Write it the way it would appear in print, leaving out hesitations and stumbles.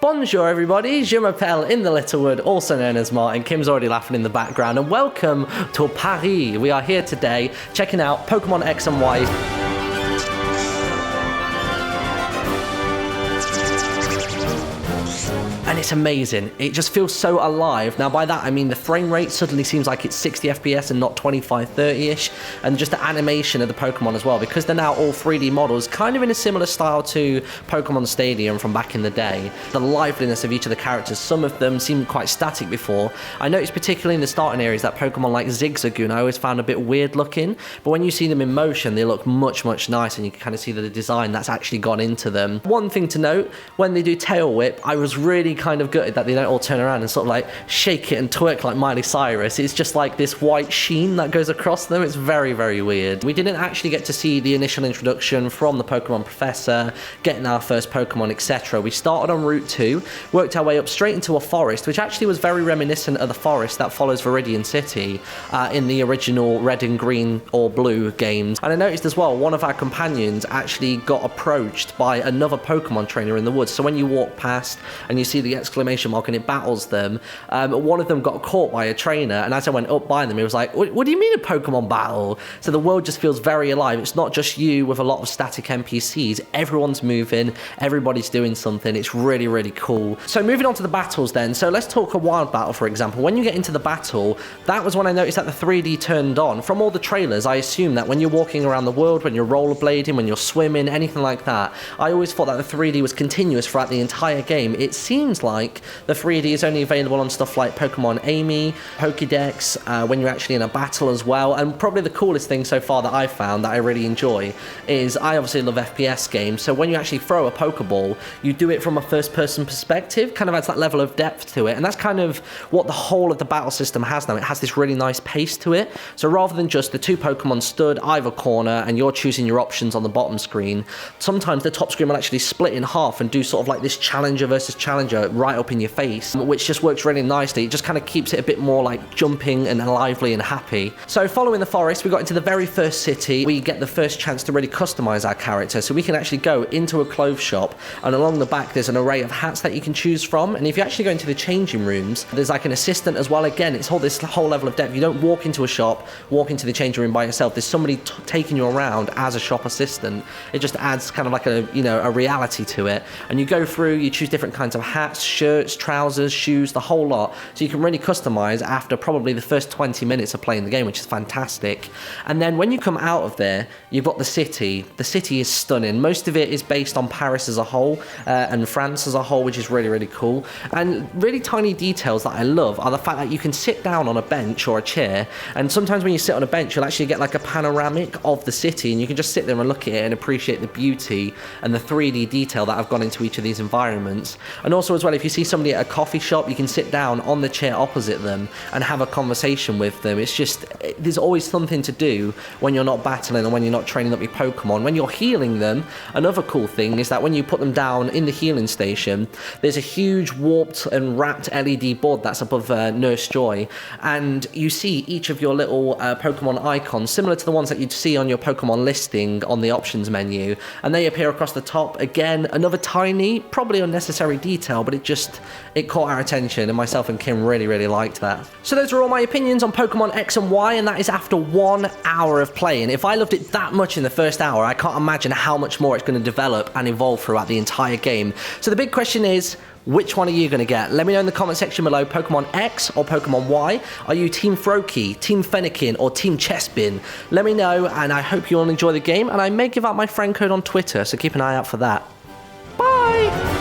Bonjour everybody, je m'appelle InTheLittleWood, also known as Martin. Kim's already laughing in the background, and welcome to Paris. We are here today checking out Pokemon X and Y. And it's amazing. It just feels so alive. Now by that I mean the frame rate suddenly seems like it's 60 FPS and not 25, 30-ish. And just the animation of the Pokemon as well, because they're now all 3D models, kind of in a similar style to Pokemon Stadium from back in the day. The liveliness of each of the characters, some of them seemed quite static before. I noticed particularly in the starting areas that Pokemon like Zigzagoon I always found a bit weird looking, but when you see them in motion they look much nicer, and you can kind of see the design that's actually gone into them. One thing to note, when they do Tail Whip, I was really kind of gutted that they don't all turn around and sort of like shake it and twerk like Miley Cyrus. It's just like this white sheen that goes across them. It's very weird. We didn't actually get to see the initial introduction from the Pokemon Professor, getting our first Pokemon, etc. We started on Route 2, worked our way up straight into a forest, which actually was very reminiscent of the forest that follows Viridian City in the original Red and Green or Blue games. And I noticed as well, one of our companions actually got approached by another Pokemon trainer in the woods. So when you walk past and you see the exclamation mark and it battles them, one of them got caught by a trainer, and as I went up by them he was like, what do you mean a Pokemon battle? So the world just feels very alive. It's not just you with a lot of static NPCs, everyone's moving, everybody's doing something. It's really cool. So moving on to the battles then, so let's talk a wild battle for example. When you get into the battle, that was when I noticed that the 3D turned on. From all the trailers I assume that when you're walking around the world, when you're rollerblading, when you're swimming, anything like that, I always thought that the 3D was continuous throughout the entire game. It seems like the 3D is only available on stuff like Pokemon Amy, Pokédex, when you're actually in a battle as well. And probably the coolest thing so far that I've found that I really enjoy is, I obviously love FPS games, so when you actually throw a Pokeball, you do it from a first person perspective, kind of adds that level of depth to it, and that's kind of what the whole of the battle system has now. It has this really nice pace to it, so rather than just the two Pokemon stood either corner and you're choosing your options on the bottom screen, sometimes the top screen will actually split in half and do sort of like this challenger versus challenger right up in your face, which just works really nicely. It just kind of keeps it a bit more like jumping and lively and happy. So following the forest, we got into the very first city. We get the first chance to really customize our character, so we can actually go into a clothes shop, and along the back there's an array of hats that you can choose from. And if you actually go into the changing rooms, there's like an assistant as well. Again, it's this whole level of depth. You don't walk into a shop, walk into the changing room by yourself. There's somebody taking you around as a shop assistant. It just adds kind of like a reality to it. And you go through, you choose different kinds of hats, shirts, trousers, shoes, the whole lot, so you can really customize after probably the first 20 minutes of playing the game, which is fantastic. And then when you come out of there, you've got the city. The city is stunning. Most of it is based on Paris as a whole and France as a whole, which is really cool. And really tiny details that I love are the fact that you can sit down on a bench or a chair, and sometimes when you sit on a bench you'll actually get like a panoramic of the city, and you can just sit there and look at it and appreciate the beauty and the 3D detail that have gone into each of these environments. And also as well, if you see somebody at a coffee shop, you can sit down on the chair opposite them and have a conversation with them. It's just, there's always something to do when you're not battling and when you're not training up your Pokemon. When you're healing them, another cool thing is that when you put them down in the healing station, there's a huge warped and wrapped LED board that's above Nurse Joy, and you see each of your little Pokemon icons, similar to the ones that you'd see on your Pokemon listing on the options menu, and they appear across the top. Again, another tiny, probably unnecessary detail, but it caught our attention, and myself and Kim really liked that. So those are all my opinions on Pokemon X and Y, and that is after 1 hour of playing. If I loved it that much in the first hour, I can't imagine how much more it's going to develop and evolve throughout the entire game. So the big question is, which one are you going to get? Let me know in the comment section below, Pokemon X or Pokemon Y. Are you Team Froakie, Team Fennekin, or Team Chespin? Let me know, and I hope you all enjoy the game, and I may give out my friend code on Twitter, so keep an eye out for that. Bye!